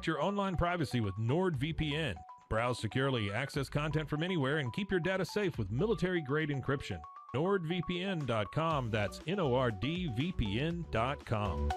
Protect your online privacy with NordVPN. Browse securely, access content from anywhere, and keep your data safe with military-grade encryption. NordVPN.com. That's NORDVPN.com.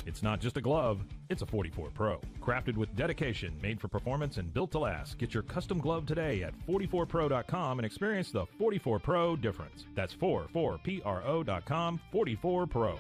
It's not just a glove, it's a 44 Pro. Crafted with dedication, made for performance, and built to last. Get your custom glove today at 44pro.com and experience the 44 Pro difference. That's 44pro.com, 44 Pro.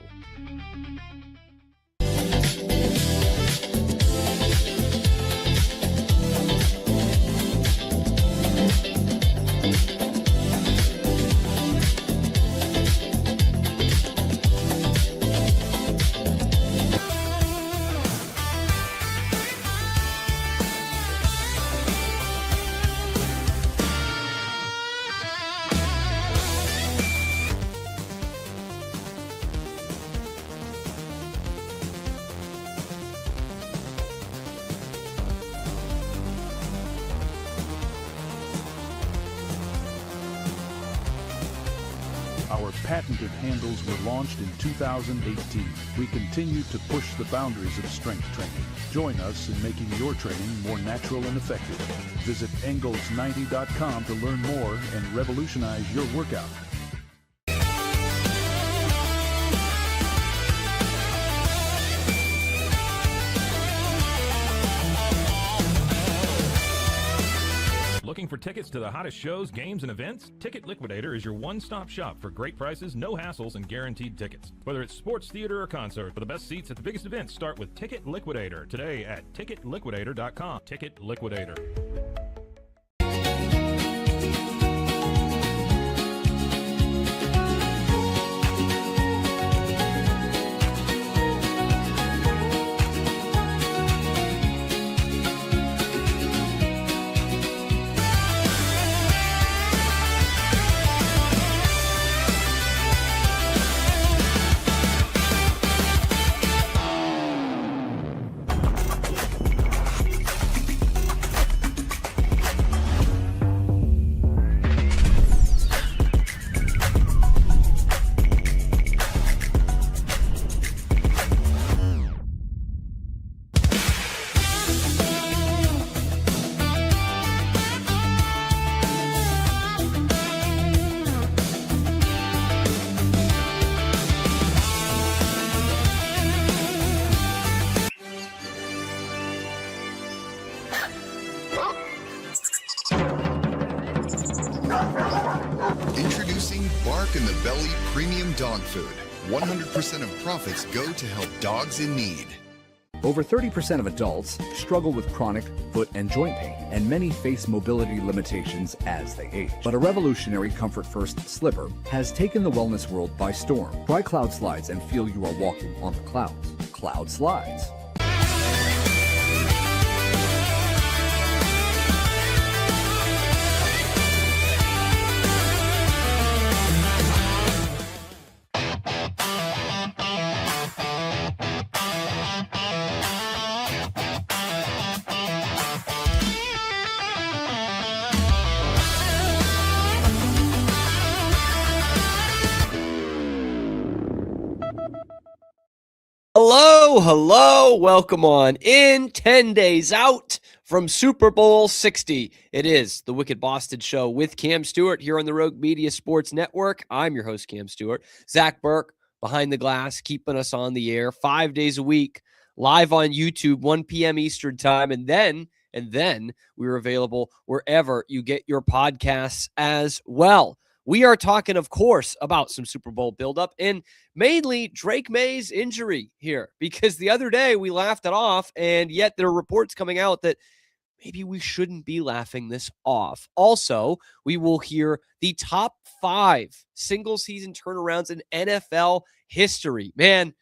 Our patented handles were launched in 2018. We continue to push the boundaries of strength training. Join us in making your training more natural and effective. Visit Engels90.com to learn more and revolutionize your workout. Looking for tickets to the hottest shows, games, and events? Ticket Liquidator is your one-stop shop for great prices, no hassles, and guaranteed tickets. Whether it's sports, theater, or concert, for the best seats at the biggest events, start with Ticket Liquidator today at ticketliquidator.com. Ticket Liquidator. Introducing Bark in the Belly Premium Dog Food. 100% of profits go to help dogs in need. Over 30% of adults struggle with chronic foot and joint pain, and many face mobility limitations as they age. But a revolutionary Comfort First slipper has taken the wellness world by storm. Try Cloud Slides and feel you are walking on the clouds. Cloud Slides. Hello, welcome on in. 10 days out from Super Bowl 60. It is the Wicked Boston Show with Cam Stewart here on the Rogue Media Sports Network. I'm your host, Cam Stewart. Zach Burke behind the glass, keeping us on the air 5 days a week, live on YouTube, 1 p.m. Eastern time, and then we're available wherever you get your podcasts as well. We are talking, of course, about some Super Bowl buildup and mainly Drake Maye's injury here, because the other day we laughed it off, and yet there are reports coming out that maybe we shouldn't be laughing this off. Also, we will hear the top 5 single-season turnarounds in NFL history. Man,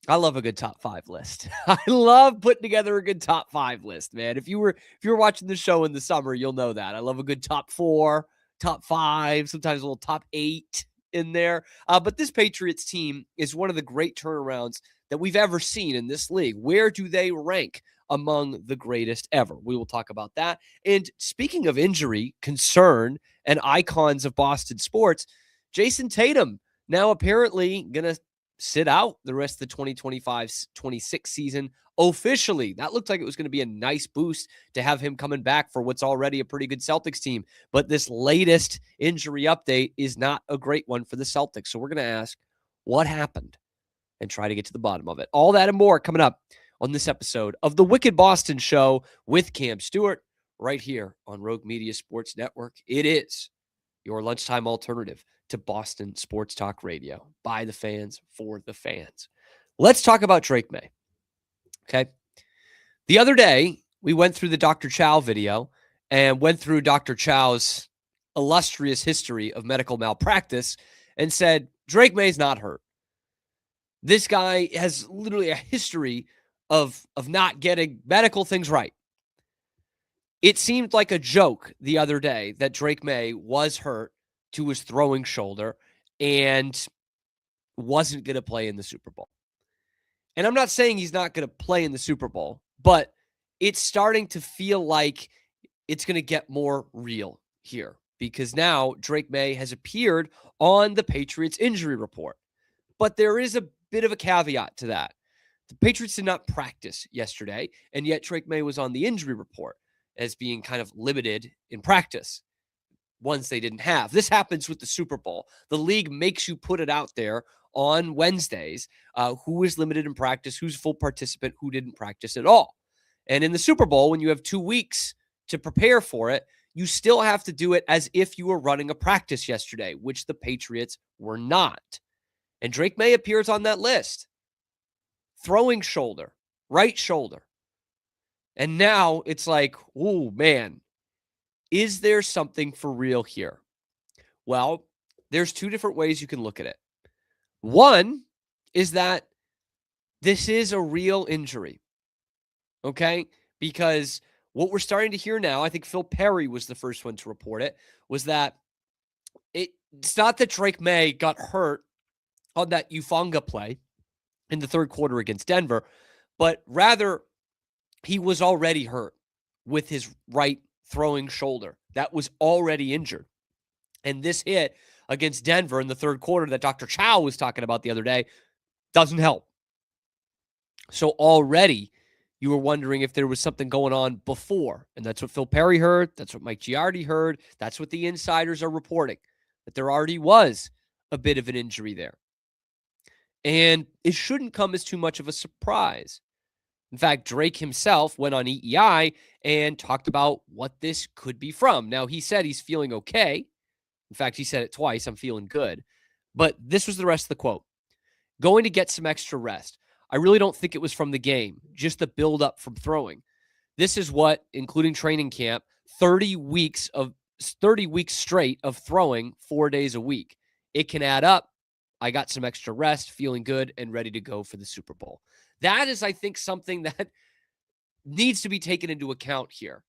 I love a good top 5 list. I love putting together a good top 5 list, man. If you were watching the show in the summer, you'll know that. I love a good top 4, top 5, sometimes a little top 8 in there. But this Patriots team is one of the great turnarounds that we've ever seen in this league. Where do they rank among the greatest ever? We will talk about that. And speaking of injury, concern, and icons of Boston sports, Jason Tatum now apparently going to sit out the rest of the 2025-26 season officially. That looked like it was going to be a nice boost to have him coming back for what's already a pretty good Celtics team. But this latest injury update is not a great one for the Celtics. So we're going to ask what happened and try to get to the bottom of it. All that and more coming up on this episode of the Wicked Boston Show with Cam Stewart right here on Rogue Media Sports Network. It is your lunchtime alternative to Boston Sports Talk Radio. By the fans, for the fans. Let's talk about Drake Maye. Okay. The other day, we went through the Dr. Chow video and went through Dr. Chow's illustrious history of medical malpractice and said, Drake Maye's not hurt. This guy has literally a history of not getting medical things right. It seemed like a joke the other day that Drake Maye was hurt to his throwing shoulder and wasn't going to play in the Super Bowl. And I'm not saying he's not going to play in the Super Bowl, but it's starting to feel like it's going to get more real here because now Drake Maye has appeared on the Patriots injury report. But there is a bit of a caveat to that. The Patriots did not practice yesterday, and yet Drake Maye was on the injury report as being kind of limited in practice. Ones they didn't have. This happens with the Super Bowl. The league makes you put it out there on Wednesdays, who is limited in practice, who's a full participant, who didn't practice at all. And in the Super Bowl, when you have 2 weeks to prepare for it, you still have to do it as if you were running a practice yesterday, which the Patriots were not. And Drake Maye appears on that list. Throwing shoulder, right shoulder. And now it's like, oh man, is there something for real here? Well, there's 2 different ways you can look at it. One is that this is a real injury, okay? Because what we're starting to hear now, I think Phil Perry was the first one to report it, was that it's not that Drake Maye got hurt on that Ufanga play in the third quarter against Denver, but rather he was already hurt with his right throwing shoulder that was already injured. And this hit against Denver in the third quarter that Dr. Chow was talking about the other day doesn't help. So already you were wondering if there was something going on before. And that's what Phil Perry heard. That's what Mike Giardi heard. That's what the insiders are reporting, that there already was a bit of an injury there. And it shouldn't come as too much of a surprise. In fact, Drake himself went on EEI and talked about what this could be from. Now, he said he's feeling okay. In fact, he said it twice, I'm feeling good. But this was the rest of the quote. Going to get some extra rest. I really don't think it was from the game, just the buildup from throwing. This is what, including training camp, 30 weeks straight of throwing 4 days a week. It can add up. I got some extra rest, feeling good, and ready to go for the Super Bowl. That is, I think, something that needs to be taken into account here.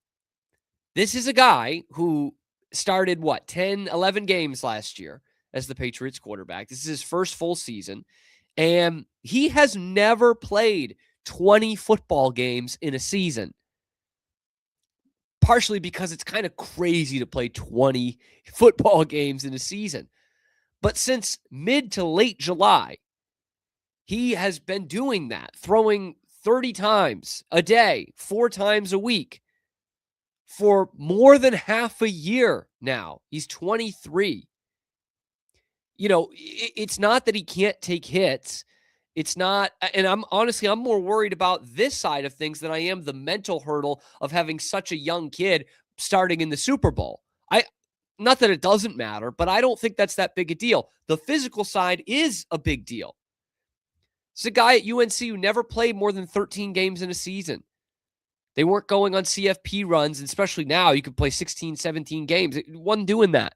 This is a guy who started, 10, 11 games last year as the Patriots quarterback. This is his first full season, and he has never played 20 football games in a season. Partially because it's kind of crazy to play 20 football games in a season. But since mid to late July, he has been doing that, throwing 30 times a day, 4 times a week for more than half a year now. He's 23. You know, it's not that he can't take hits. It's not, and I'm more worried about this side of things than I am the mental hurdle of having such a young kid starting in the Super Bowl. Not that it doesn't matter, but I don't think that's that big a deal. The physical side is a big deal. It's a guy at UNC who never played more than 13 games in a season. They weren't going on CFP runs, and especially now you could play 16, 17 games. It wasn't doing that.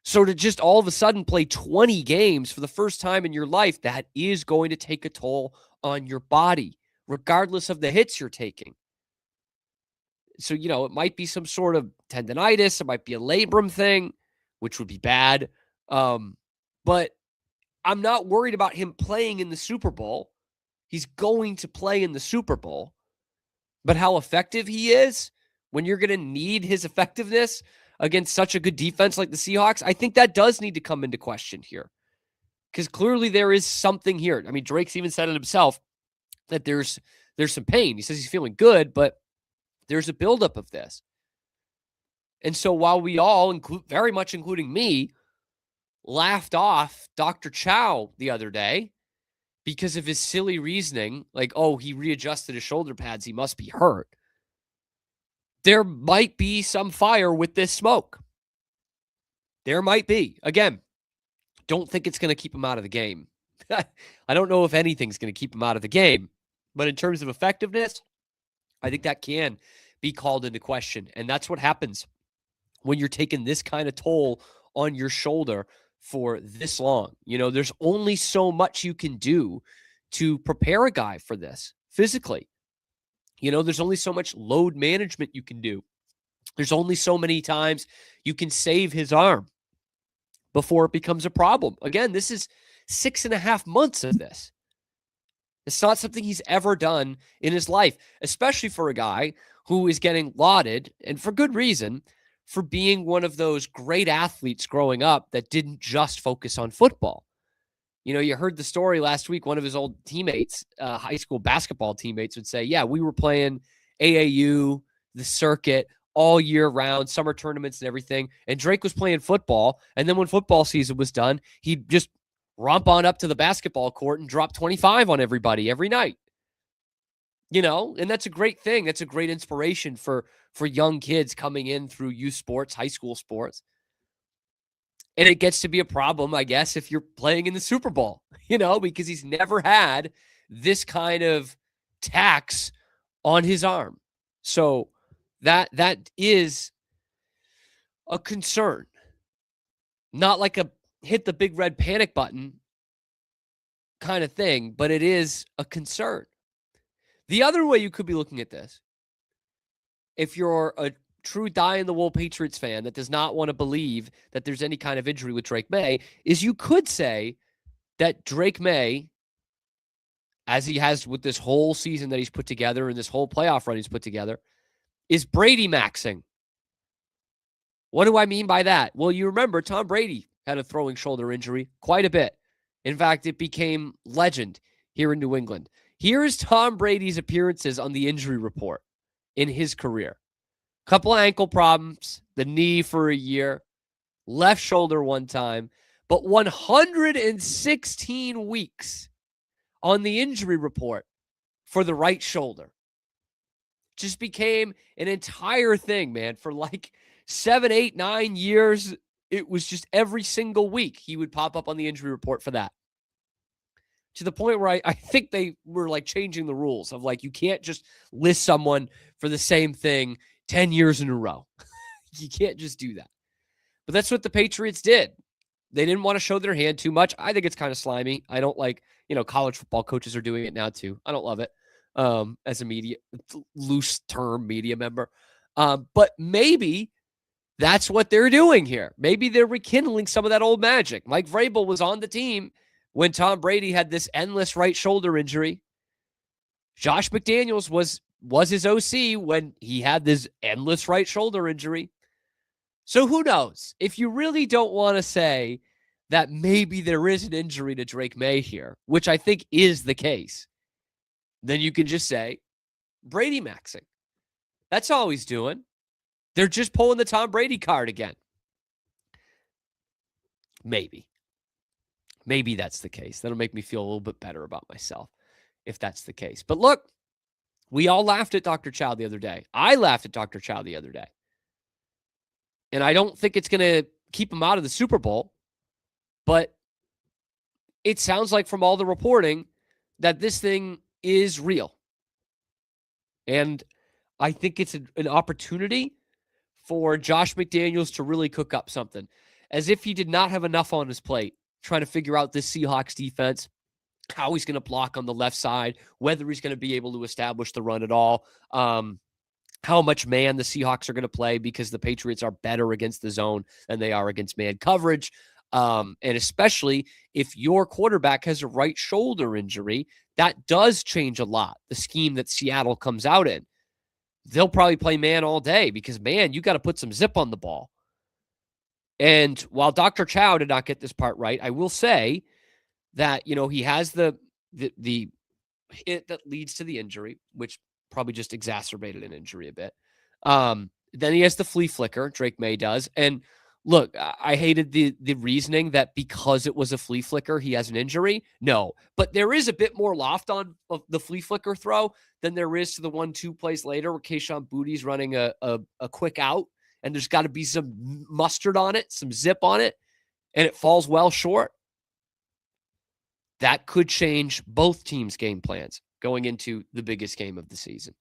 So to just all of a sudden play 20 games for the first time in your life, that is going to take a toll on your body, regardless of the hits you're taking. So, it might be some sort of tendonitis. It might be a labrum thing, which would be bad. But I'm not worried about him playing in the Super Bowl. He's going to play in the Super Bowl. But how effective he is when you're going to need his effectiveness against such a good defense like the Seahawks, I think that does need to come into question here. Because clearly there is something here. I mean, Drake's even said it himself that there's some pain. He says he's feeling good, but there's a buildup of this. And so while we all, very much including me, laughed off Dr. Chow the other day because of his silly reasoning, like, oh, he readjusted his shoulder pads, he must be hurt. There might be some fire with this smoke. There might be. Again, don't think it's going to keep him out of the game. I don't know if anything's going to keep him out of the game. But in terms of effectiveness, I think that can be called into question. And that's what happens when you're taking this kind of toll on your shoulder for this long. There's only so much you can do to prepare a guy for this physically. There's only so much load management you can do. There's only so many times you can save his arm before it becomes a problem. Again, this is 6.5 months of this. It's not something he's ever done in his life, especially for a guy who is getting lauded, and for good reason, for being one of those great athletes growing up that didn't just focus on football. You heard the story last week. One of his old teammates, high school basketball teammates, would say, yeah, we were playing AAU, the circuit, all year round, summer tournaments and everything. And Drake was playing football. And then when football season was done, he'd just romp on up to the basketball court and drop 25 on everybody every night. And that's a great thing. That's a great inspiration for young kids coming in through youth sports, high school sports. And it gets to be a problem, I guess, if you're playing in the Super Bowl, because he's never had this kind of tax on his arm. So that is a concern. Not like a hit the big red panic button kind of thing, but it is a concern. The other way you could be looking at this, if you're a true die-in-the-wool Patriots fan that does not want to believe that there's any kind of injury with Drake Maye, is you could say that Drake Maye, as he has with this whole season that he's put together and this whole playoff run he's put together, is Brady maxing. What do I mean by that? Well, you remember Tom Brady had a throwing shoulder injury quite a bit. In fact, it became legend here in New England. Here is Tom Brady's appearances on the injury report in his career. Couple of ankle problems, the knee for a year, left shoulder one time, but 116 weeks on the injury report for the right shoulder. Just became an entire thing, man. For like 7, 8, 9 years, it was just every single week he would pop up on the injury report for that. To the point where I think they were like changing the rules of like, you can't just list someone for the same thing 10 years in a row. You can't just do that. But that's what the Patriots did. They didn't want to show their hand too much. I think it's kind of slimy. I don't like, college football coaches are doing it now too. I don't love it as a loose term media member. But maybe that's what they're doing here. Maybe they're rekindling some of that old magic. Mike Vrabel was on the team when Tom Brady had this endless right shoulder injury. Josh McDaniels was his OC when he had this endless right shoulder injury. So who knows? If you really don't want to say that maybe there is an injury to Drake Maye here, which I think is the case, then you can just say Brady maxing. That's all he's doing. They're just pulling the Tom Brady card again. Maybe that's the case. That'll make me feel a little bit better about myself if that's the case. But look, we all laughed at Dr. Chow the other day. I laughed at Dr. Chow the other day. And I don't think it's going to keep him out of the Super Bowl. But it sounds like from all the reporting that this thing is real. And I think it's an opportunity for Josh McDaniels to really cook up something. as if he did not have enough on his plate trying to figure out this Seahawks defense, how he's going to block on the left side, whether he's going to be able to establish the run at all, how much man the Seahawks are going to play, because the Patriots are better against the zone than they are against man coverage. And especially if your quarterback has a right shoulder injury, that does change a lot, the scheme that Seattle comes out in. They'll probably play man all day because, man, you got to put some zip on the ball. And while Dr. Chow did not get this part right, I will say that, he has the hit that leads to the injury, which probably just exacerbated an injury a bit. Then he has the flea flicker, Drake Maye does. And look, I hated the reasoning that because it was a flea flicker, he has an injury. No, but there is a bit more loft on the flea flicker throw than there is to the 1-2 plays later where Kayshon Boutte's running a quick out, and there's got to be some mustard on it, some zip on it, and it falls well short. That could change both teams' game plans going into the biggest game of the season.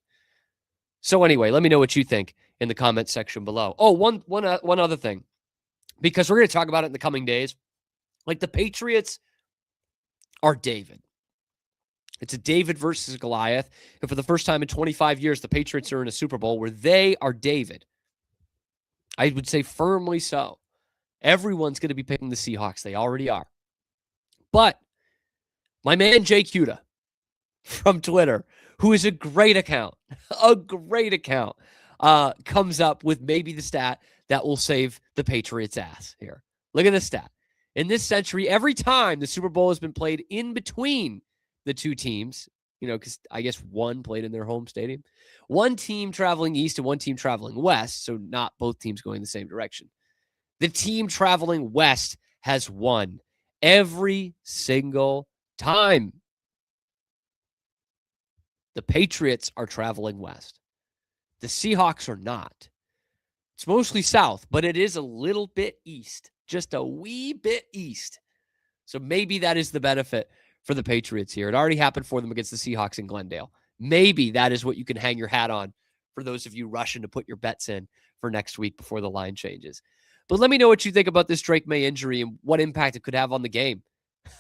So anyway, let me know what you think in the comment section below. Oh, one other thing, because we're going to talk about it in the coming days. Like, the Patriots are David. It's a David versus Goliath. And for the first time in 25 years, the Patriots are in a Super Bowl where they are David. I would say firmly so. Everyone's going to be picking the Seahawks. They already are. But my man Jay Cuda from Twitter, who is a great account, comes up with maybe the stat that will save the Patriots' ass here. Look at this stat. In this century, every time the Super Bowl has been played in between the two teams, because I guess one played in their home stadium, one team traveling east and one team traveling west, so not both teams going the same direction. The team traveling west has won every single time. The Patriots are traveling west. The Seahawks are not. It's mostly south, but it is a little bit east, just a wee bit east. So maybe that is the benefit for the Patriots here. It already happened for them against the Seahawks in Glendale. Maybe that is what you can hang your hat on for those of you rushing to put your bets in for next week before the line changes. But let me know what you think about this Drake Maye injury and what impact it could have on the game.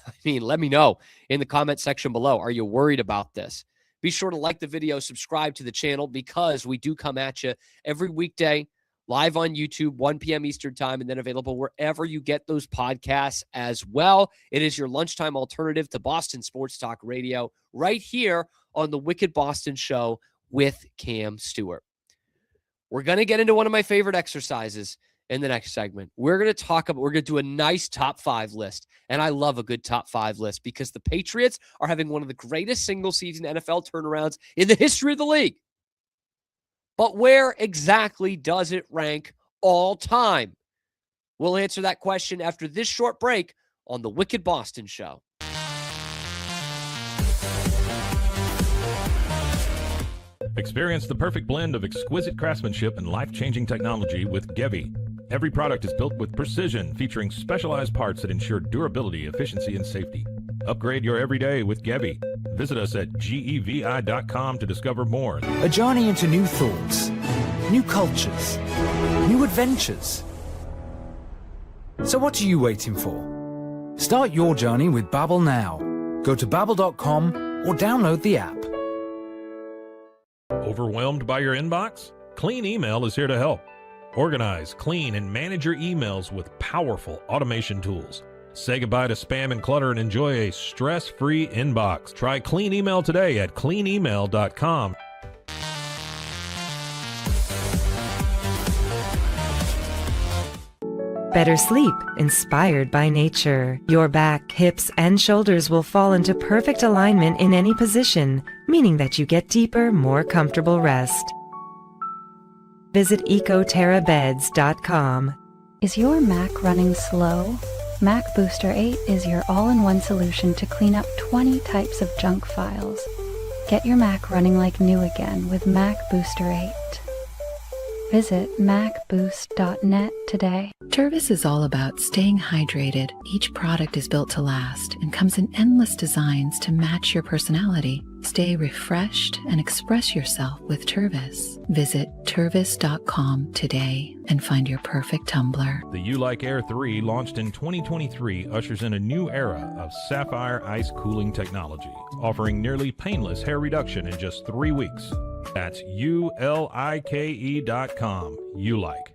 I mean, let me know in the comment section below. Are you worried about this? Be sure to like the video, subscribe to the channel, because we do come at you every weekday, live on YouTube, 1 p.m. Eastern time, and then available wherever you get those podcasts as well. It is your lunchtime alternative to Boston Sports Talk Radio right here on the Wicked Boston Show with Cam Stewart. We're going to get into one of my favorite exercises in the next segment. We're going to do a nice top 5 list. And I love a good top 5 list because the Patriots are having one of the greatest single season NFL turnarounds in the history of the league. But where exactly does it rank all time? We'll answer that question after this short break on the Wicked Boston Show. Experience the perfect blend of exquisite craftsmanship and life-changing technology with Gevi. Every product is built with precision, featuring specialized parts that ensure durability, efficiency, and safety. Upgrade your everyday with Gevi. Visit us at gevi.com to discover more. A journey into new thoughts, new cultures, new adventures. So what are you waiting for? Start your journey with Babbel now. Go to babbel.com or download the app. Overwhelmed by your inbox? Clean Email is here to help. Organize, clean, and manage your emails with powerful automation tools. Say goodbye to spam and clutter and enjoy a stress-free inbox. Try Clean Email today at cleanemail.com. Better sleep, inspired by nature. Your back, hips, and shoulders will fall into perfect alignment in any position, meaning that you get deeper, more comfortable rest. Visit ecoterrabeds.com. Is your Mac running slow? Mac Booster 8 is your all-in-one solution to clean up 20 types of junk files. Get your Mac running like new again with Mac Booster 8. Visit macboost.net today. Tervis is all about staying hydrated. Each product is built to last and comes in endless designs to match your personality. Stay refreshed and express yourself with Tervis. Visit tervis.com today and find your perfect tumbler. The You Like Air 3, launched in 2023, ushers in a new era of sapphire ice cooling technology, offering nearly painless hair reduction in just 3 weeks. That's ULIKE.com. You Like.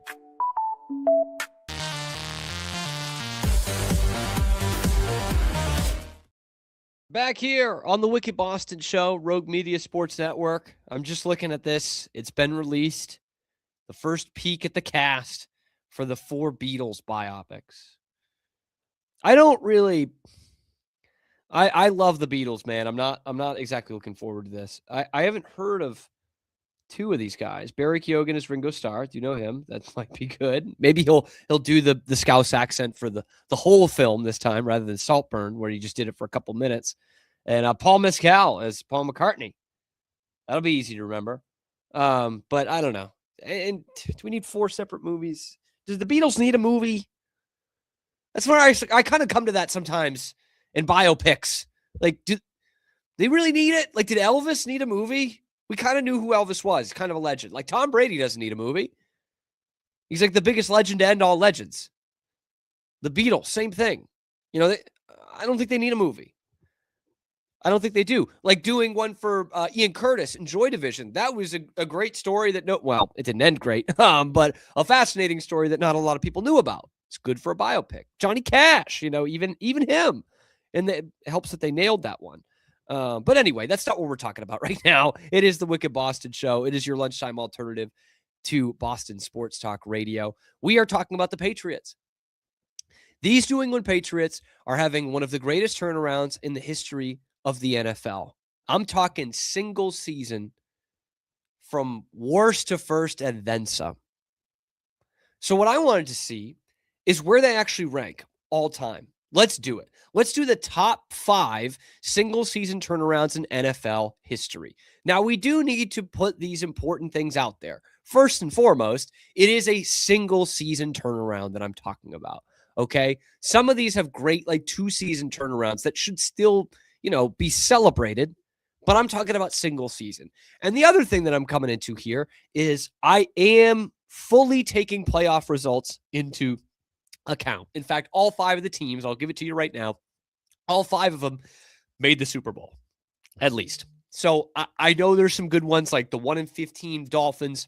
Back here on the Wicked Boston Show, Rogue Media Sports Network. I'm just looking at this. It's been released. The first peek at the cast for the 4 Beatles biopics. I love the Beatles, man. I'm not exactly looking forward to this. I haven't heard of 2 of these guys. Barry Keoghan is Ringo Starr. Do you know him? That might be good. Maybe he'll do the Scouse accent for the whole film this time rather than Saltburn, where he just did it for a couple minutes. And Paul Mescal as Paul McCartney. That'll be easy to remember. But I don't know. And do we need 4 separate movies? Does the Beatles need a movie? That's where I kind of come to that sometimes in biopics. Like, do they really need it? Like, did Elvis need a movie? We kind of knew who Elvis was, kind of a legend. Like, Tom Brady doesn't need a movie. He's like the biggest legend to end all legends. The Beatles, same thing. You know, I don't think they need a movie. I don't think they do. Like doing one for Ian Curtis in Joy Division. That was a great story that it didn't end great, but a fascinating story that not a lot of people knew about. It's good for a biopic. Johnny Cash, even him. And it helps that they nailed that one. But anyway, that's not what we're talking about right now. It is the Wicked Boston Show. It is your lunchtime alternative to Boston Sports Talk Radio. We are talking about the Patriots. These New England Patriots are having one of the greatest turnarounds in the history of the NFL. I'm talking single season from worst to first and then some. So what I wanted to see is where they actually rank all time. Let's do it. Let's do the top 5 single season turnarounds in NFL history. Now, we do need to put these important things out there. First and foremost, it is a single season turnaround that I'm talking about. Okay. Some of these have great, 2-season turnarounds that should still, be celebrated, but I'm talking about single season. And the other thing that I'm coming into here is I am fully taking playoff results into account. In fact, all 5 of the teams, I'll give it to you right now, all 5 of them made the Super Bowl, at least. So I know there's some good ones, like the 1-15 Dolphins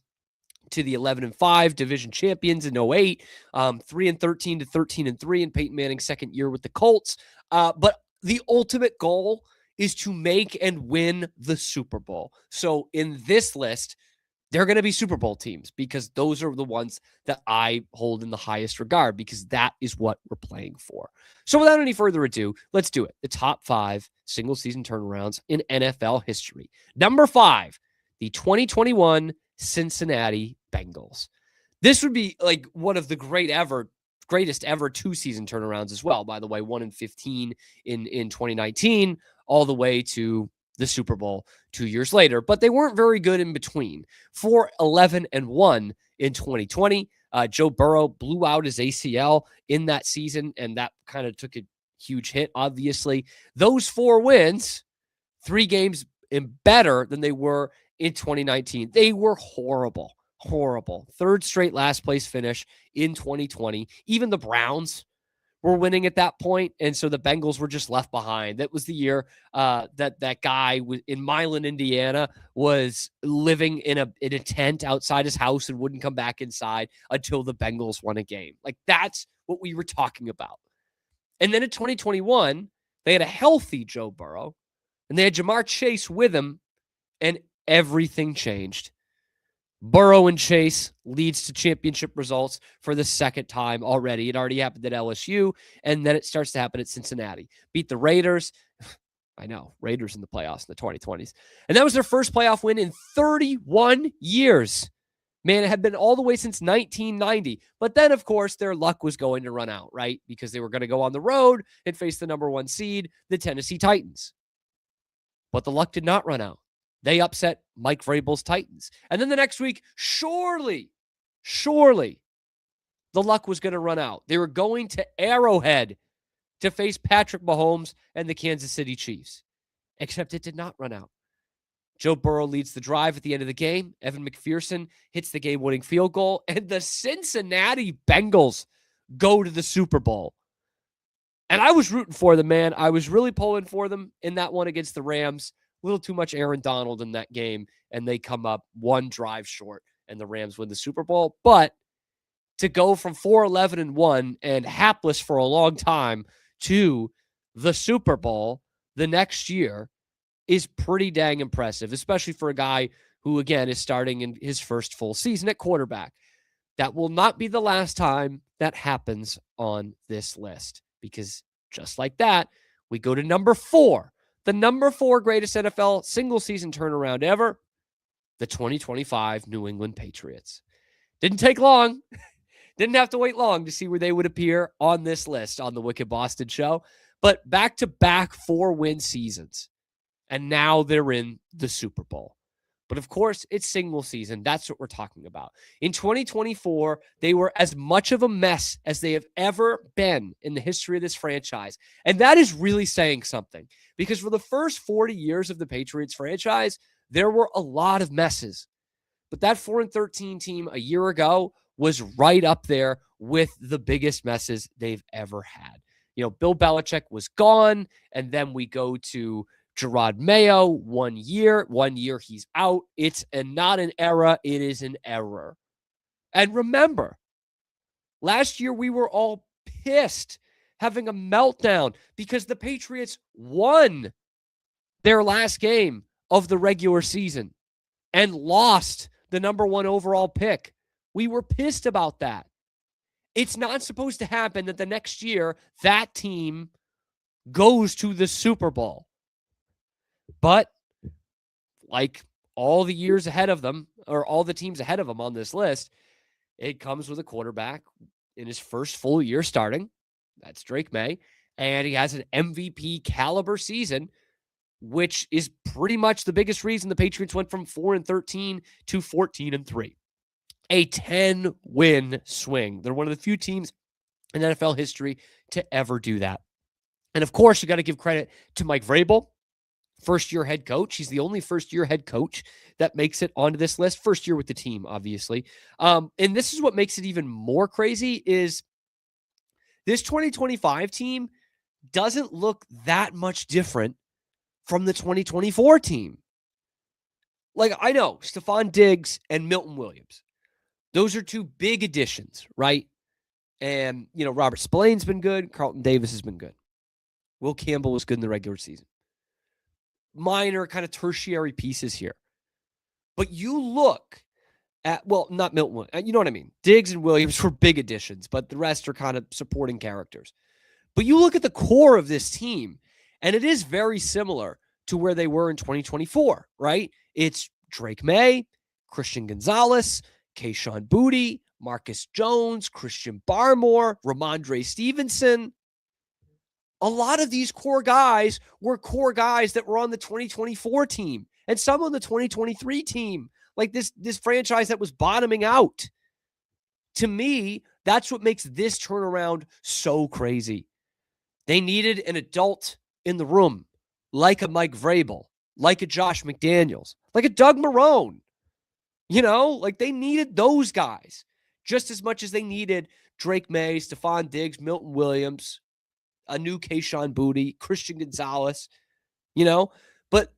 to the 11-5 division champions in 2008, 3-13 to 13-3 in Peyton Manning's second year with the Colts. But the ultimate goal is to make and win the Super Bowl. So in this list, they're going to be Super Bowl teams because those are the ones that I hold in the highest regard because that is what we're playing for. So without any further ado, let's do it. The top 5 single season turnarounds in NFL history. Number 5, the 2021 Cincinnati Bengals. This would be like one of the greatest ever 2-season turnarounds as well, by the way, 1-15 in 2019, all the way to the Super Bowl 2 years later, but they weren't very good in between. 4-11-1 in 2020. Joe Burrow blew out his ACL in that season, and that kind of took a huge hit, obviously. Those 4 wins, 3 games better than they were in 2019. They were horrible. 3rd straight last place finish in 2020. Even the Browns were winning at that point, and so the Bengals were just left behind. That was the year that guy in Milan, Indiana, was living in a tent outside his house and wouldn't come back inside until the Bengals won a game. Like, that's what we were talking about. And then in 2021, they had a healthy Joe Burrow, and they had Jamar Chase with him, and everything changed. Burrow and Chase leads to championship results for the second time already. It already happened at LSU, and then it starts to happen at Cincinnati. Beat the Raiders. I know, Raiders in the playoffs in the 2020s. And that was their first playoff win in 31 years. Man, it had been all the way since 1990. But then, of course, their luck was going to run out, right? Because they were going to go on the road and face the number 1 seed, the Tennessee Titans. But the luck did not run out. They upset Mike Vrabel's Titans. And then the next week, surely, the luck was going to run out. They were going to Arrowhead to face Patrick Mahomes and the Kansas City Chiefs. Except it did not run out. Joe Burrow leads the drive at the end of the game. Evan McPherson hits the game-winning field goal, and the Cincinnati Bengals go to the Super Bowl. And I was rooting for them, man. I was really pulling for them in that one against the Rams. A little too much Aaron Donald in that game, and they come up one drive short, and the Rams win the Super Bowl. But to go from 4-11-1 and hapless for a long time to the Super Bowl the next year is pretty dang impressive, especially for a guy who, again, is starting in his first full season at quarterback. That will not be the last time that happens on this list, because just like that, we go to number 4, the number 4 greatest NFL single-season turnaround ever, the 2025 New England Patriots. Didn't take long. Didn't have to wait long to see where they would appear on this list on the Wicked Boston Show. But back-to-back 4-win seasons. And now they're in the Super Bowl. But of course, it's single season. That's what we're talking about. In 2024, they were as much of a mess as they have ever been in the history of this franchise. And that is really saying something. Because for the first 40 years of the Patriots franchise, there were a lot of messes. But that 4-13 team a year ago was right up there with the biggest messes they've ever had. You know, Bill Belichick was gone, and then we go to Drake Maye, 1 year. 1 year he's out. It's not an era, it is an error. And remember, last year we were all pissed, having a meltdown because the Patriots won their last game of the regular season and lost the number 1 overall pick. We were pissed about that. It's not supposed to happen that the next year that team goes to the Super Bowl. But like all the years ahead of them, or all the teams ahead of them on this list, it comes with a quarterback in his first full year starting. That's Drake Maye. And he has an MVP caliber season, which is pretty much the biggest reason the Patriots went from 4-13 to 14-3. A 10-win swing. They're one of the few teams in NFL history to ever do that. And of course, you got to give credit to Mike Vrabel, first-year head coach. He's the only first-year head coach that makes it onto this list. First year with the team, obviously. And this is what makes it even more crazy is this 2025 team doesn't look that much different from the 2024 team. Like, I know, Stephon Diggs and Milton Williams. Those are two big additions, right? And, you know, Robert Spillane's been good. Carlton Davis has been good. Will Campbell was good in the regular season. Minor kind of tertiary pieces here. But you look at, well, not Milton, you know what I mean? Diggs and Williams were big additions, but the rest are kind of supporting characters. But you look at the core of this team, and it is very similar to where they were in 2024, right? It's Drake Maye, Christian Gonzalez, Kayshon Boutte, Marcus Jones, Christian Barmore, Ramondre Stevenson. A lot of these core guys were core guys that were on the 2024 team and some on the 2023 team, like this franchise that was bottoming out. To me, that's what makes this turnaround so crazy. They needed an adult in the room, like a Mike Vrabel, like a Josh McDaniels, like a Doug Marrone. You know, like they needed those guys just as much as they needed Drake Maye, Stephon Diggs, Milton Williams, a new Kayshon Boutte, Christian Gonzalez, you know. But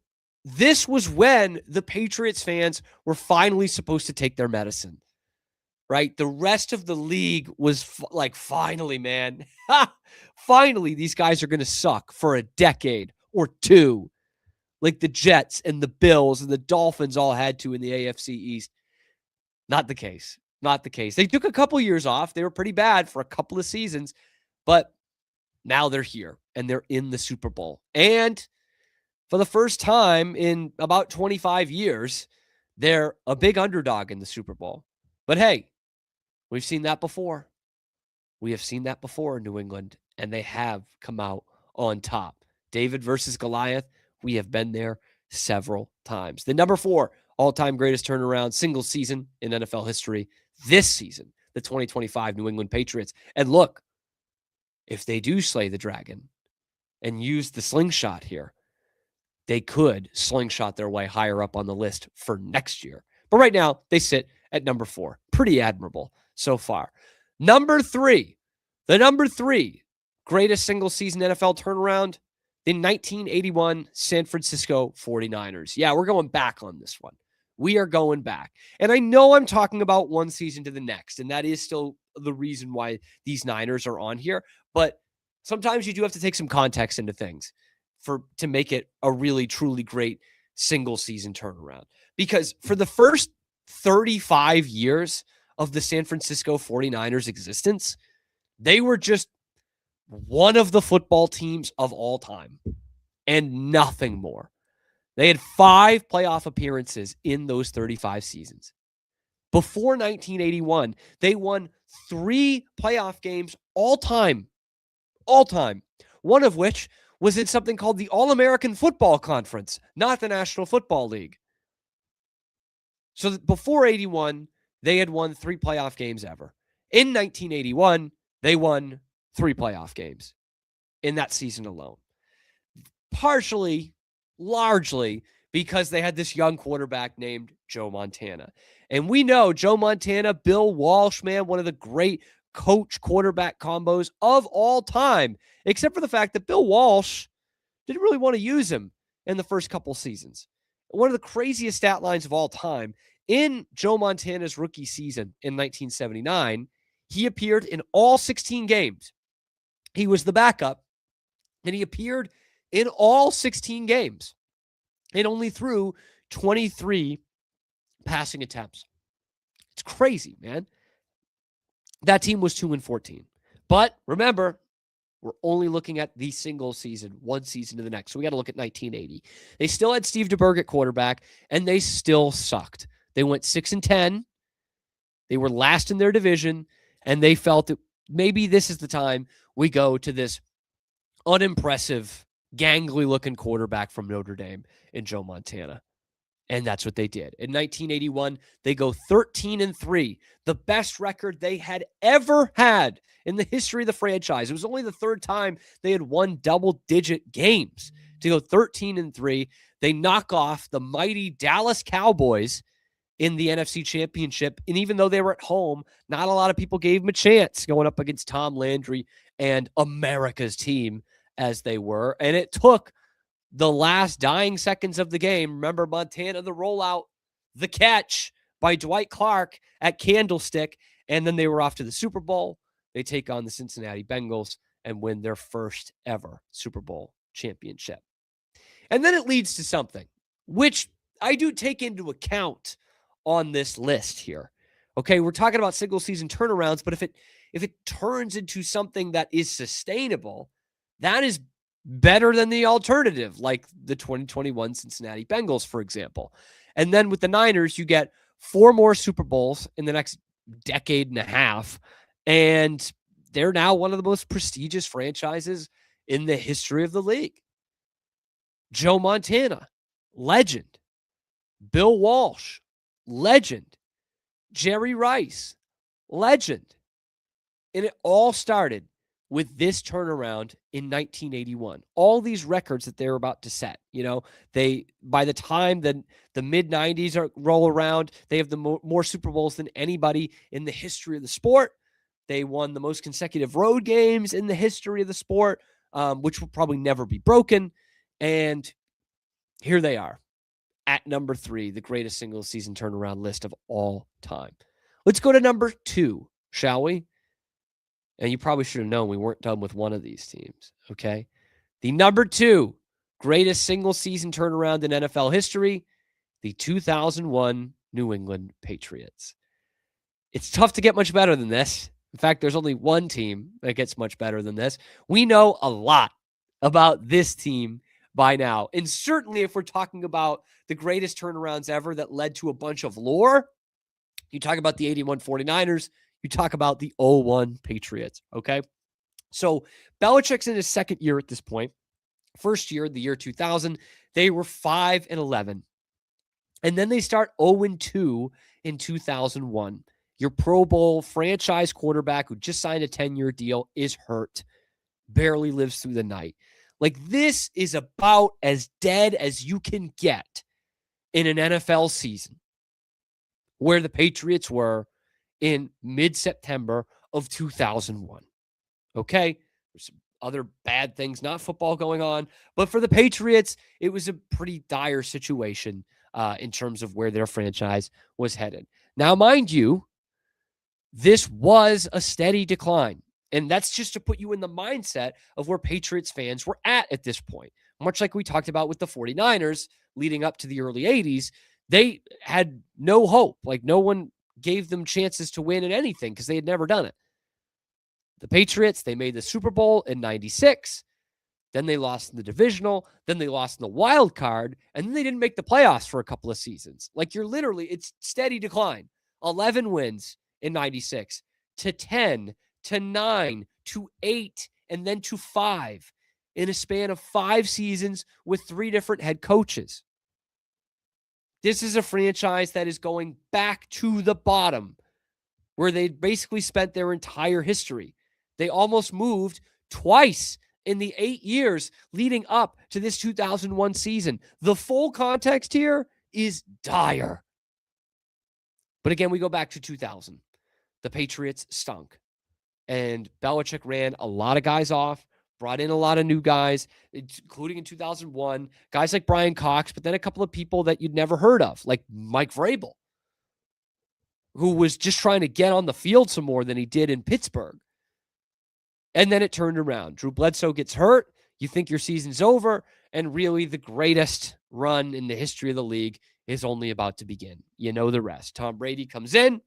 this was when the Patriots fans were finally supposed to take their medicine, right? The rest of the league was like, finally, man, finally, these guys are going to suck for a decade or two. Like the Jets and the Bills and the Dolphins all had to in the AFC East. Not the case. Not the case. They took a couple years off. They were pretty bad for a couple of seasons, but now they're here and they're in the Super Bowl. And for the first time in about 25 years, they're a big underdog in the Super Bowl. But hey, we've seen that before. We have seen that before in New England, and they have come out on top. David versus Goliath. We have been there several times. The number 4 all-time greatest turnaround single season in NFL history this season, the 2025 New England Patriots. And look, if they do slay the dragon and use the slingshot here, they could slingshot their way higher up on the list for next year. But right now, they sit at number 4. Pretty admirable so far. Number 3, the number 3 greatest single-season NFL turnaround, the 1981 San Francisco 49ers. Yeah, we're going back on this one. We are going back. And I know I'm talking about one season to the next, and that is still the reason why these Niners are on here. But sometimes you do have to take some context into things to make it a really, truly great single-season turnaround. Because for the first 35 years of the San Francisco 49ers existence, they were just one of the football teams of all time and nothing more. They had 5 playoff appearances in those 35 seasons. Before 1981, they won 3 playoff games all time, one of which was in something called the All-American Football Conference, not the National Football League. So before 81, they had won 3 playoff games ever. In 1981, they won 3 playoff games in that season alone. Largely because they had this young quarterback named Joe Montana. And we know Joe Montana, Bill Walsh, man, one of the great coach-quarterback combos of all time, except for the fact that Bill Walsh didn't really want to use him in the first couple seasons. One of the craziest stat lines of all time, in Joe Montana's rookie season in 1979, he appeared in all 16 games. He was the backup, and he appeared in all 16 games and only threw 23 passing attempts. It's crazy, man. That team was 2-14. But remember, we're only looking at the single season, one season to the next. So we got to look at 1980. They still had Steve DeBerg at quarterback, and they still sucked. They went 6-10. They were last in their division, and they felt that maybe this is the time we go to this unimpressive, gangly-looking quarterback from Notre Dame in Joe Montana. And that's what they did. In 1981, they go 13-3, the best record they had ever had in the history of the franchise. It was only the 3rd time they had won double-digit games. To go 13-3, they knock off the mighty Dallas Cowboys in the NFC Championship. And even though they were at home, not a lot of people gave them a chance going up against Tom Landry and America's team as they were. And it took the last dying seconds of the game. Remember Montana, the rollout, the catch by Dwight Clark at Candlestick. And then they were off to the Super Bowl. They take on the Cincinnati Bengals and win their first ever Super Bowl championship. And then it leads to something, which I do take into account on this list here. Okay, we're talking about single season turnarounds, but if it turns into something that is sustainable, that is better than the alternative, like the 2021 Cincinnati Bengals, for example. And then with the Niners, you get 4 more Super Bowls in the next decade and a half, and they're now one of the most prestigious franchises in the history of the league. Joe Montana, legend. Bill Walsh, legend. Jerry Rice, legend. And it all started with this turnaround in 1981. All these records that they're about to set, by the time the mid-90s roll around, they have the more Super Bowls than anybody in the history of the sport. They won the most consecutive road games in the history of the sport, which will probably never be broken. And here they are at number 3, the greatest single season turnaround list of all time. Let's go to number 2, shall we? And you probably should have known we weren't done with one of these teams, okay? The number 2 greatest single season turnaround in NFL history, the 2001 New England Patriots. It's tough to get much better than this. In fact, there's only one team that gets much better than this. We know a lot about this team by now. And certainly if we're talking about the greatest turnarounds ever that led to a bunch of lore, you talk about the 81 49ers, you talk about the 01 Patriots, okay? So Belichick's in his second year at this point. First year, the year 2000, they were 5-11. And then they start 0-2 in 2001. Your Pro Bowl franchise quarterback who just signed a 10-year deal is hurt, barely lives through the night. Like, this is about as dead as you can get in an NFL season, where the Patriots were in mid-September of 2001. Okay? There's some other bad things, not football, going on. But for the Patriots, it was a pretty dire situation in terms of where their franchise was headed. Now, mind you, this was a steady decline. And that's just to put you in the mindset of where Patriots fans were at this point. Much like we talked about with the 49ers leading up to the early 80s, they had no hope. Like, no one gave them chances to win in anything because they had never done it. The Patriots, they made the Super Bowl in 96. Then they lost in the divisional. Then they lost in the wild card. And then they didn't make the playoffs for a couple of seasons. Like, it's steady decline. 11 wins in 96 to 10 to 9 to 8 and then to 5 in a span of 5 seasons with 3 different head coaches. This is a franchise that is going back to the bottom, where they basically spent their entire history. They almost moved twice in the 8 years leading up to this 2001 season. The full context here is dire. But again, we go back to 2000. The Patriots stunk. And Belichick ran a lot of guys off, brought in a lot of new guys, including in 2001, guys like Brian Cox, but then a couple of people that you'd never heard of, like Mike Vrabel, who was just trying to get on the field some more than he did in Pittsburgh. And then it turned around. Drew Bledsoe gets hurt. You think your season's over, and really the greatest run in the history of the league is only about to begin. You know the rest. Tom Brady comes in.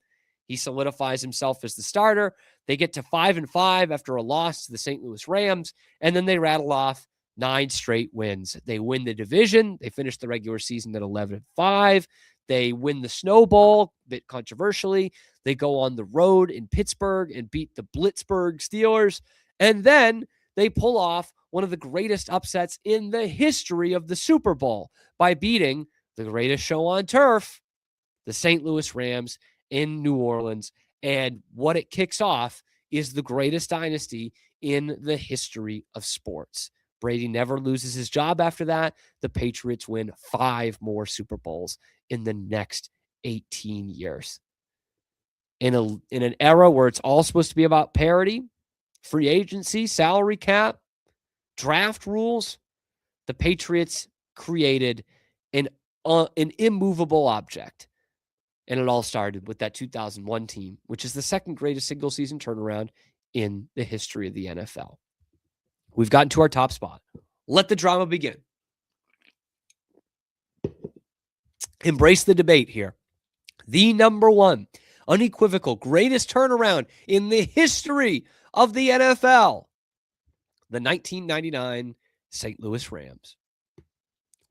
He solidifies himself as the starter. They get to 5-5 after a loss to the St. Louis Rams, and then they rattle off 9 straight wins. They win the division. They finish the regular season at 11-5. They win the Snow Bowl, a bit controversially. They go on the road in Pittsburgh and beat the Blitzburg Steelers. And then they pull off one of the greatest upsets in the history of the Super Bowl by beating the greatest show on turf, the St. Louis Rams in New Orleans. And what it kicks off is the greatest dynasty in the history of sports. Brady never loses his job after that. The Patriots win 5 more Super Bowls in the next 18 years. In an era where it's all supposed to be about parity, free agency, salary cap, draft rules, the Patriots created an immovable object. And it all started with that 2001 team, which is the second greatest single-season turnaround in the history of the NFL. We've gotten to our top spot. Let the drama begin. Embrace the debate here. The number one, unequivocal, greatest turnaround in the history of the NFL, the 1999 St. Louis Rams.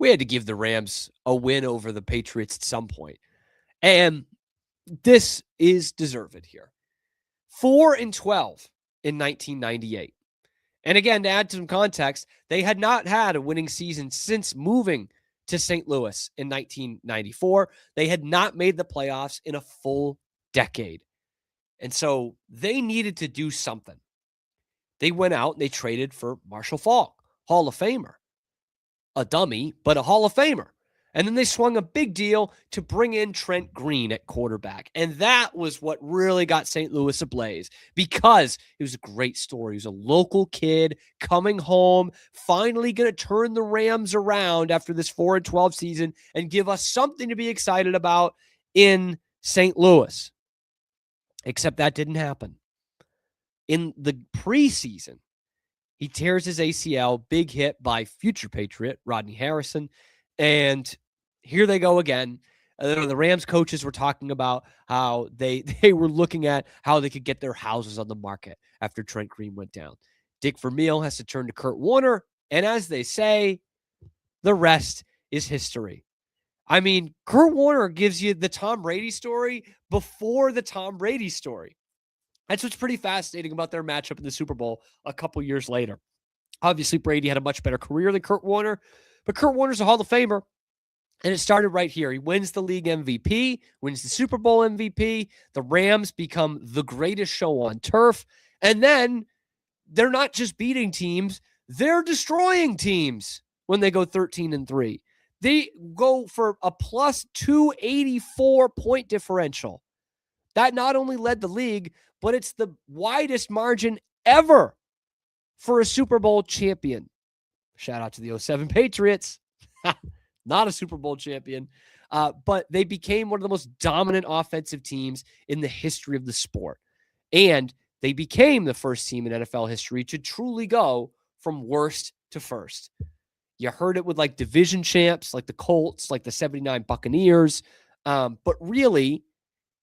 We had to give the Rams a win over the Patriots at some point. And this is deserved here. 4-12 in 1998. And again, to add some context, they had not had a winning season since moving to St. Louis in 1994. They had not made the playoffs in a full decade. And so they needed to do something. They went out and they traded for Marshall Faulk, Hall of Famer. A dummy, but a Hall of Famer. And then they swung a big deal to bring in Trent Green at quarterback. And that was what really got St. Louis ablaze, because it was a great story. He was a local kid coming home, finally going to turn the Rams around after this 4-12 season and give us something to be excited about in St. Louis. Except that didn't happen. In the preseason, he tears his ACL, big hit by future Patriot Rodney Harrison. And here they go again. The Rams coaches were talking about how they were looking at how they could get their houses on the market after Trent Green went down. Dick Vermeil has to turn to Kurt Warner. And as they say, the rest is history. I mean, Kurt Warner gives you the Tom Brady story before the Tom Brady story. That's what's pretty fascinating about their matchup in the Super Bowl a couple years later. Obviously, Brady had a much better career than Kurt Warner, but Kurt Warner's a Hall of Famer, and it started right here. He wins the league MVP, wins the Super Bowl MVP. The Rams become the greatest show on turf, and then they're not just beating teams. They're destroying teams when they go 13-3. They go for a plus 284 point differential. That not only led the league, but it's the widest margin ever for a Super Bowl champion. Shout out to the 07 Patriots. Not a Super Bowl champion, but they became one of the most dominant offensive teams in the history of the sport. And they became the first team in NFL history to truly go from worst to first. You heard it with like division champs, like the Colts, like the 79 Buccaneers. But really,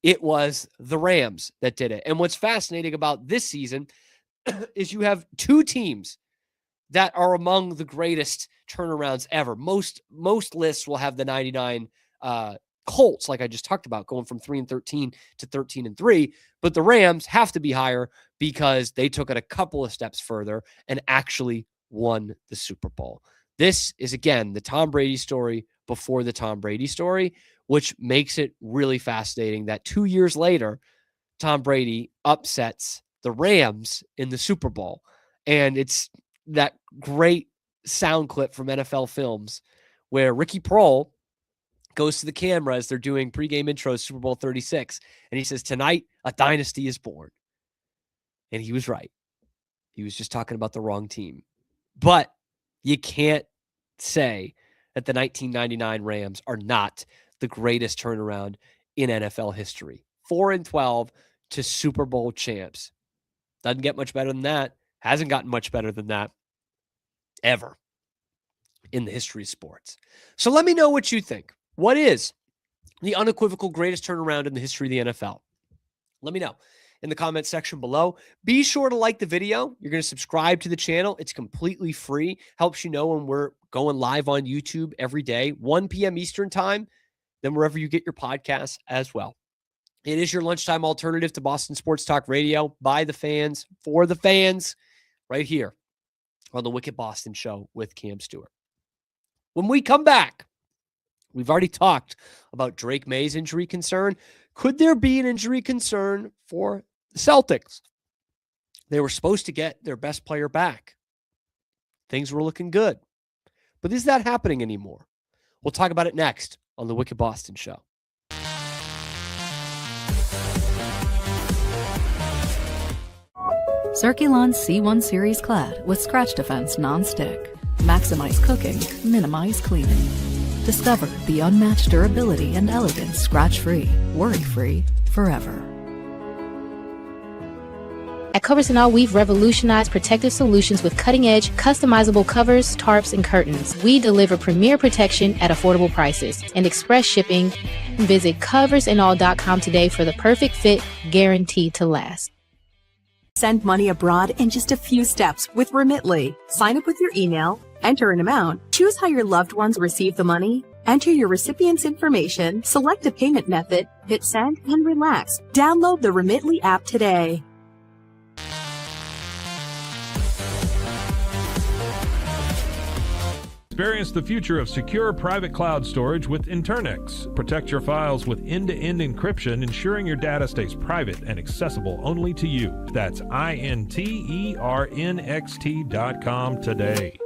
it was the Rams that did it. And what's fascinating about this season is you have two teams that are among the greatest turnarounds ever. Most lists will have the 99 Colts, like I just talked about, going from 3-13 to 13-3. But the Rams have to be higher because they took it a couple of steps further and actually won the Super Bowl. This is, again, the Tom Brady story before the Tom Brady story, which makes it really fascinating that 2 years later, Tom Brady upsets the Rams in the Super Bowl. And it's that great sound clip from NFL Films where Ricky Prohl goes to the camera as they're doing pregame intros, Super Bowl 36. And he says, "Tonight, a dynasty is born." And he was right. He was just talking about the wrong team. But you can't say that the 1999 Rams are not the greatest turnaround in NFL history. 4-12 to Super Bowl champs. Doesn't get much better than that. Hasn't gotten much better than that ever in the history of sports. So let me know what you think. What is the unequivocal greatest turnaround in the history of the NFL? Let me know in the comment section below. Be sure to like the video. You're going to subscribe to the channel. It's completely free. Helps you know when we're going live on YouTube every day, 1 p.m. Eastern time, then wherever you get your podcasts as well. It is your lunchtime alternative to Boston Sports Talk Radio, by the fans, for the fans, right here on the Wicked Boston Show with Cam Stewart. When we come back, we've already talked about Drake Maye's injury concern. Could there be an injury concern for the Celtics? They were supposed to get their best player back. Things were looking good. But is that happening anymore? We'll talk about it next on the Wicked Boston Show. Circulon C1 Series Clad with Scratch Defense Non-Stick. Maximize cooking, minimize cleaning. Discover the unmatched durability and elegance scratch-free, worry-free, forever. At Covers & All, we've revolutionized protective solutions with cutting-edge, customizable covers, tarps, and curtains. We deliver premier protection at affordable prices and express shipping. Visit coversandall.com today for the perfect fit, guaranteed to last. Send money abroad in just a few steps with Remitly. Sign up with your email, enter an amount, choose how your loved ones receive the money, enter your recipient's information, select a payment method, hit send, and relax. Download the Remitly app today. Experience the future of secure private cloud storage with Internix. Protect your files with end-to-end encryption, ensuring your data stays private and accessible only to you. That's INTERNXT.com today.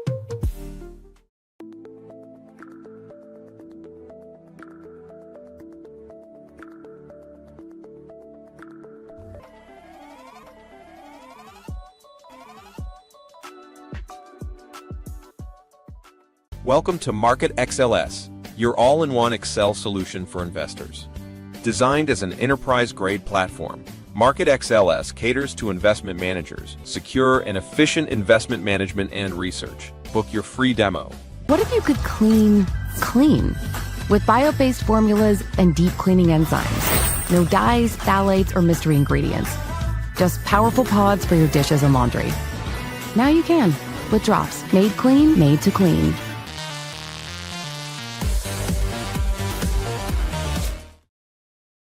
Welcome to Market XLS, your all-in-one Excel solution for investors. Designed as an enterprise-grade platform, Market XLS caters to investment managers, secure and efficient investment management and research. Book your free demo. What if you could clean clean? With bio-based formulas and deep cleaning enzymes. No dyes, phthalates, or mystery ingredients. Just powerful pods for your dishes and laundry. Now you can, with drops made clean, made to clean.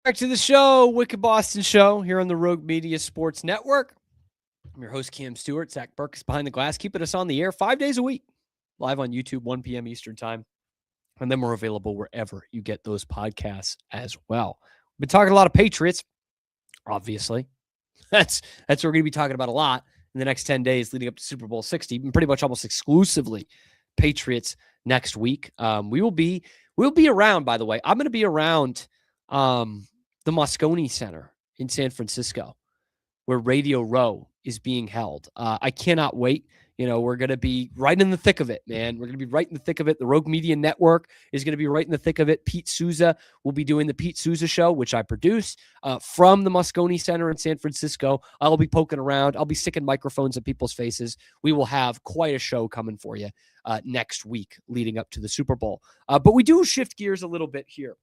Back to the show, Wicked Boston Show, here on the Rogue Media Sports Network. I'm your host, Cam Stewart. Zach Burke is behind the glass, keeping us on the air 5 days a week, live on YouTube, 1 p.m. Eastern time. And then we're available wherever you get those podcasts as well. We've been talking a lot of Patriots, obviously. That's what we're going to be talking about a lot in the next 10 days leading up to Super Bowl 60, and pretty much almost exclusively Patriots next week. We'll be around, by the way. I'm going to be around the Moscone Center in San Francisco, where Radio Row is being held. I cannot wait. We're going to be right in the thick of it, man. We're going to be right in the thick of it. The Rogue Media Network is going to be right in the thick of it. Pete Souza will be doing the Pete Souza Show, which I produce from the Moscone Center in San Francisco. I'll be poking around. I'll be sticking microphones at people's faces. We will have quite a show coming for you next week leading up to the Super Bowl. But we do shift gears a little bit here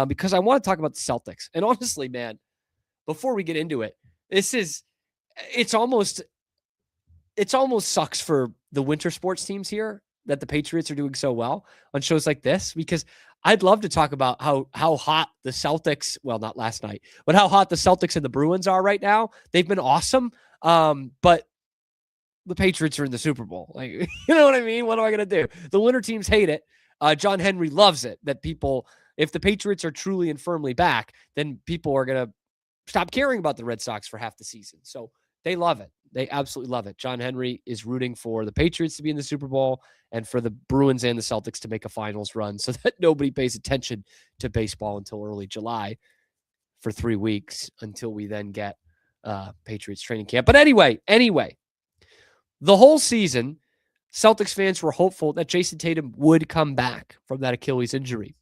because I want to talk about the Celtics. And honestly, man, before we get into it, it's almost sucks for the winter sports teams here that the Patriots are doing so well on shows like this, because I'd love to talk about how hot the Celtics, well, not last night, but how hot the Celtics and the Bruins are right now. They've been awesome. But the Patriots are in the Super Bowl. Like, you know what I mean? What am I going to do? The winter teams hate it. John Henry loves it, that people, if the Patriots are truly and firmly back, then people are going to stop caring about the Red Sox for half the season. So they love it. They absolutely love it. John Henry is rooting for the Patriots to be in the Super Bowl and for the Bruins and the Celtics to make a finals run so that nobody pays attention to baseball until early July for 3 weeks until we then get Patriots training camp. But anyway, the whole season, Celtics fans were hopeful that Jason Tatum would come back from that Achilles injury.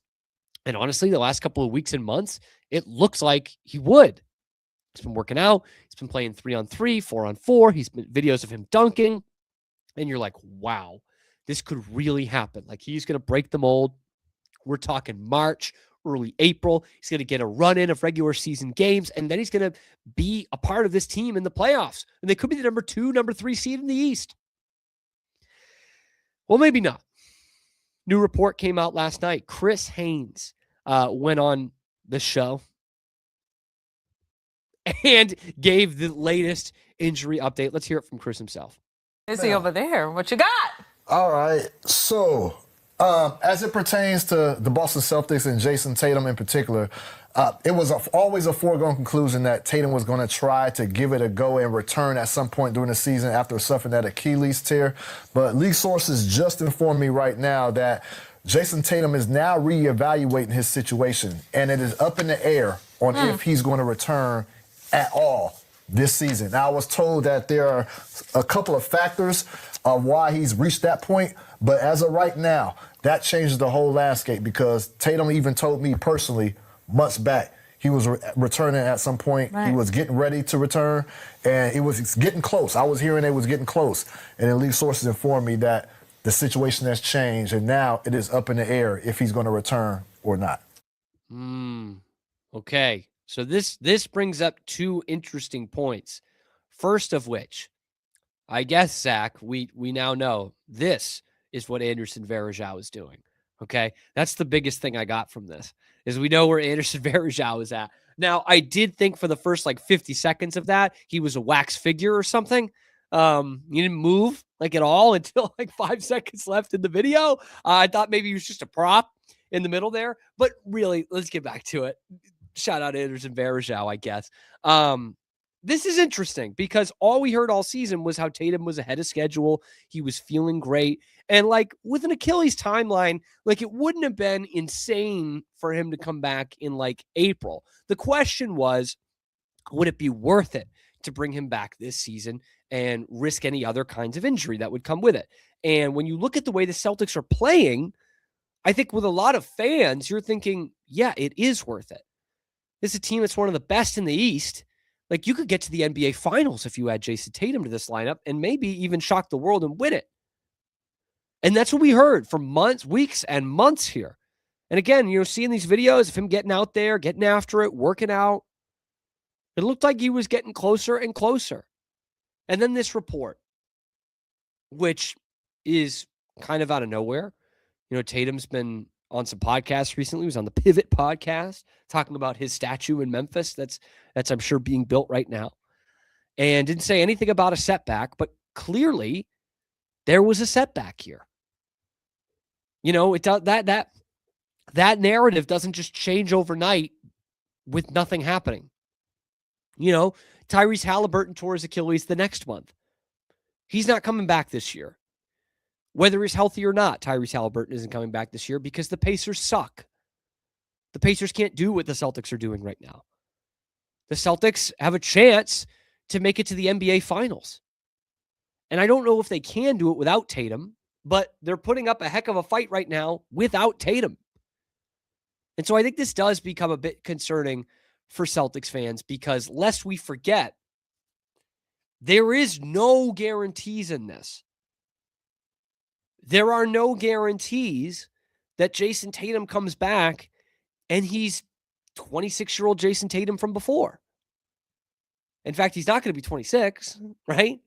And honestly, the last couple of weeks and months, it looks like he would. He's been working out. He's been playing 3-on-3, 4-on-4. He's been videos of him dunking. And you're like, wow, this could really happen. Like, he's going to break the mold. We're talking March, early April. He's going to get a run-in of regular season games, and then he's going to be a part of this team in the playoffs. And they could be the number 2, number 3 seed in the East. Well, maybe not. New report came out last night. Chris Haynes went on the show and gave the latest injury update. Let's hear it from Chris himself. Is he over there? What you got? All right. So, as it pertains to the Boston Celtics and Jason Tatum in particular, it was always a foregone conclusion that Tatum was going to try to give it a go and return at some point during the season after suffering that Achilles tear. But league sources just informed me right now that Jason Tatum is now reevaluating his situation, and it is up in the air on if he's going to return at all this season. Now, I was told that there are a couple of factors of why he's reached that point, but as of right now, that changes the whole landscape, because Tatum even told me personally months back he was returning at some point. Right. He was getting ready to return, and it was getting close. I was hearing it was getting close, and then league sources informed me that the situation has changed, and now it is up in the air if he's going to return or not. Okay. So this brings up two interesting points. First of which, I guess, Zach, we now know this is what Anderson Varejao is doing. Okay? That's the biggest thing I got from this, is we know where Anderson Varejao is at. Now, I did think for the first 50 seconds of that, he was a wax figure or something. He didn't move at all until 5 seconds left in the video. I thought maybe he was just a prop in the middle there. But really, let's get back to it. Shout out Anderson Varejao, I guess. This is interesting because all we heard all season was how Tatum was ahead of schedule. He was feeling great. And with an Achilles timeline, it wouldn't have been insane for him to come back in April. The question was, would it be worth it to bring him back this season and risk any other kinds of injury that would come with it? And when you look at the way the Celtics are playing, I think with a lot of fans, you're thinking, yeah, it is worth it. This is a team that's one of the best in the East. You could get to the NBA Finals if you add Jason Tatum to this lineup and maybe even shock the world and win it. And that's what we heard for months, weeks, and months here. And again, seeing these videos of him getting out there, getting after it, working out, it looked like he was getting closer and closer. And then this report, which is kind of out of nowhere. Tatum's been on some podcasts recently. He was on the Pivot podcast talking about his statue in Memphis that's I'm sure being built right now, and didn't say anything about a setback, but clearly there was a setback here. That narrative doesn't just change overnight with nothing happening. Tyrese Halliburton tore his Achilles the next month. He's not coming back this year. Whether he's healthy or not, Tyrese Halliburton isn't coming back this year because the Pacers suck. The Pacers can't do what the Celtics are doing right now. The Celtics have a chance to make it to the NBA Finals. And I don't know if they can do it without Tatum, but they're putting up a heck of a fight right now without Tatum. And so I think this does become a bit concerning for Celtics fans because lest we forget, there is no guarantees in this. There are no guarantees that Jason Tatum comes back and he's 26-year-old Jason Tatum from before. In fact, he's not going to be 26, right?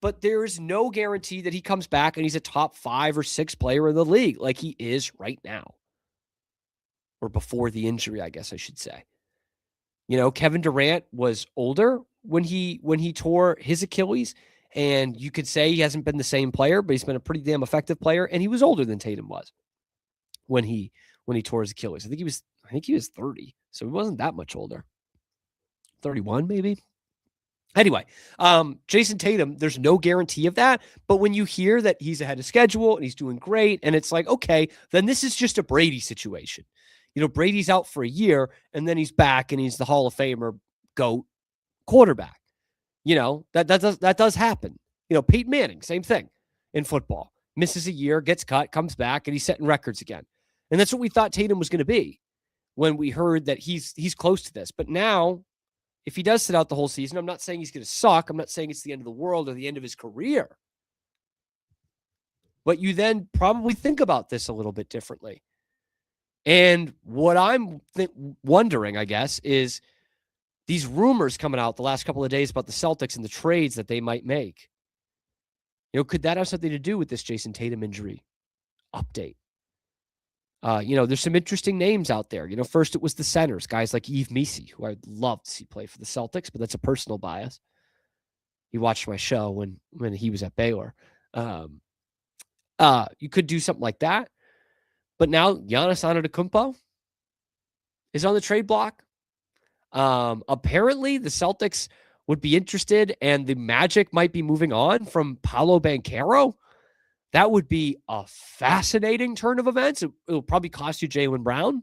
But there is no guarantee that he comes back and he's a top 5 or 6 player in the league like he is right now. Or before the injury, I guess I should say. You know, Kevin Durant was older when he tore his Achilles, and you could say he hasn't been the same player, but he's been a pretty damn effective player, and he was older than Tatum was when he tore his Achilles. I think he was 30, so he wasn't that much older. 31 maybe. Anyway, Jason Tatum, there's no guarantee of that, but when you hear that he's ahead of schedule and he's doing great, and it's like, okay, then this is just a Brady situation. You know, Brady's out for a year, and then he's back, and he's the Hall of Famer GOAT quarterback. You know, that does happen. You know, Peyton Manning, same thing in football. Misses a year, gets cut, comes back, and he's setting records again. And that's what we thought Tatum was going to be when we heard that he's close to this. But now, if he does sit out the whole season, I'm not saying he's going to suck. I'm not saying it's the end of the world or the end of his career. But you then probably think about this a little bit differently. And what I'm wondering, I guess, is these rumors coming out the last couple of days about the Celtics and the trades that they might make. You know, could that have something to do with this Jason Tatum injury update? You know, there's some interesting names out there. You know, first it was the centers, guys like Yves Missi, who I'd love to see play for the Celtics, but that's a personal bias. He watched my show when he was at Baylor. You could do something like that. But now Giannis Antetokounmpo is on the trade block. Apparently the Celtics would be interested and the Magic might be moving on from Paolo Banchero. That would be a fascinating turn of events. It'll probably cost you Jaylen Brown.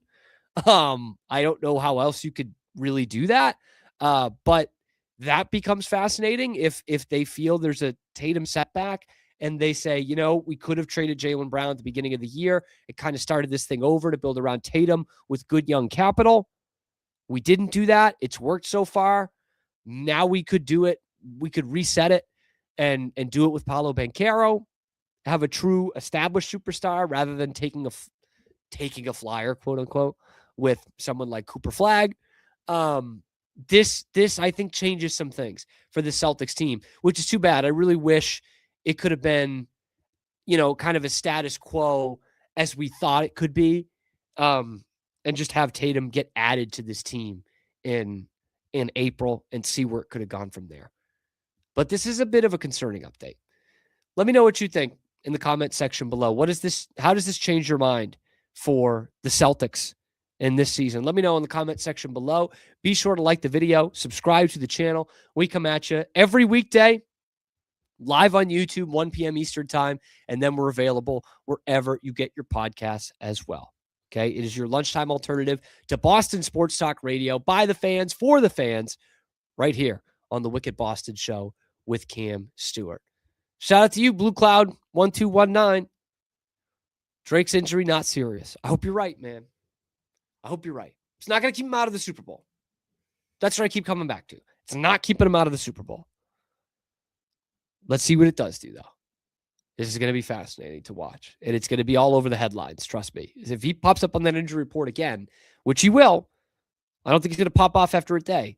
I don't know how else you could really do that. But that becomes fascinating if they feel there's a Tatum setback and they say, you know, we could have traded Jaylen Brown at the beginning of the year. It kind of started this thing over to build around Tatum with good young capital. We didn't do that. It's worked so far. Now we could do it. We could reset it and do it with Paolo Banchero, have a true established superstar rather than taking a flyer, quote unquote, with someone like Cooper Flagg. This I think changes some things for the Celtics team, which is too bad. I really wish it could have been, you know, kind of a status quo as we thought it could be, and just have Tatum get added to this team in April and see where it could have gone from there. But this is a bit of a concerning update. Let me know what you think in the comment section below. How does this change your mind for the Celtics in this season? Let me know in the comment section below. Be sure to like the video, subscribe to the channel. We come at you every weekday, live on YouTube, 1 p.m. Eastern time, and then we're available wherever you get your podcasts as well. Okay, it is your lunchtime alternative to Boston Sports Talk Radio by the fans, for the fans, right here on the Wicked Boston Show with Cam Stewart. Shout out to you, Blue Cloud 1219. Drake's injury not serious. I hope you're right, man. I hope you're right. It's not going to keep him out of the Super Bowl. That's what I keep coming back to. It's not keeping him out of the Super Bowl. Let's see what it does do, though. This is going to be fascinating to watch. And it's going to be all over the headlines, trust me. If he pops up on that injury report again, which he will, I don't think he's going to pop off after a day.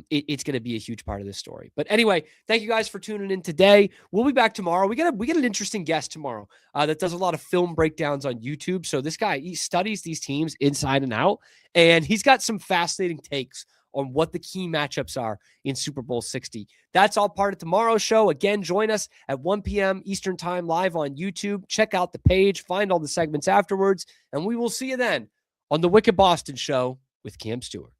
It's going to be a huge part of this story. But anyway, thank you guys for tuning in today. We'll be back tomorrow. We get an interesting guest tomorrow that does a lot of film breakdowns on YouTube. So this guy, he studies these teams inside and out, and he's got some fascinating takes on what the key matchups are in Super Bowl 60. That's all part of tomorrow's show. Again, join us at 1 p.m. Eastern time live on YouTube. Check out the page, find all the segments afterwards, and we will see you then on the Wicked Boston Show with Cam Stewart.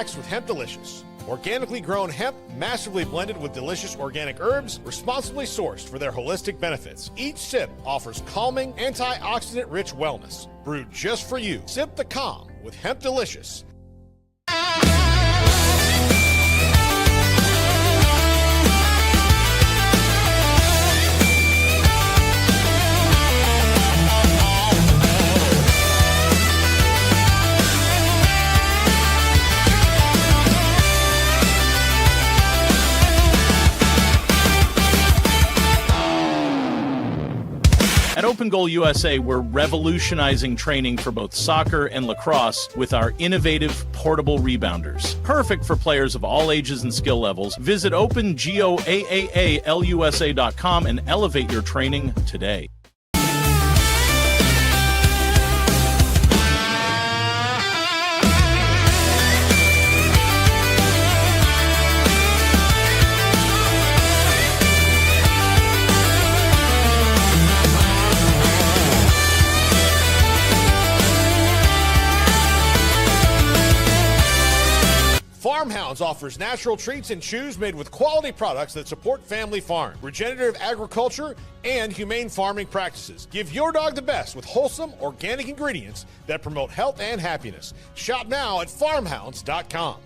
relax with Hemp Delicious. Organically grown hemp, massively blended with delicious organic herbs, responsibly sourced for their holistic benefits. Each sip offers calming, antioxidant-rich wellness. Brewed just for you. Sip the calm with Hemp Delicious. At Open Goal USA, we're revolutionizing training for both soccer and lacrosse with our innovative portable rebounders. Perfect for players of all ages and skill levels. Visit OpenGOAAALUSA.com and elevate your training today. Farmhounds offers natural treats and chews made with quality products that support family farm, regenerative agriculture, and humane farming practices. Give your dog the best with wholesome, organic ingredients that promote health and happiness. Shop now at farmhounds.com.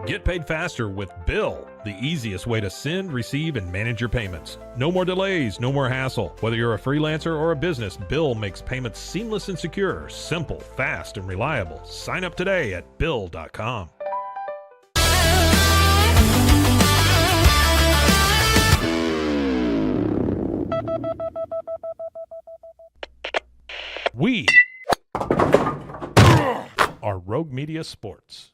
Get paid faster with Bill, the easiest way to send, receive, and manage your payments. No more delays, no more hassle. Whether you're a freelancer or a business, Bill makes payments seamless and secure, simple, fast, and reliable. Sign up today at Bill.com. We are Rogue Media Sports.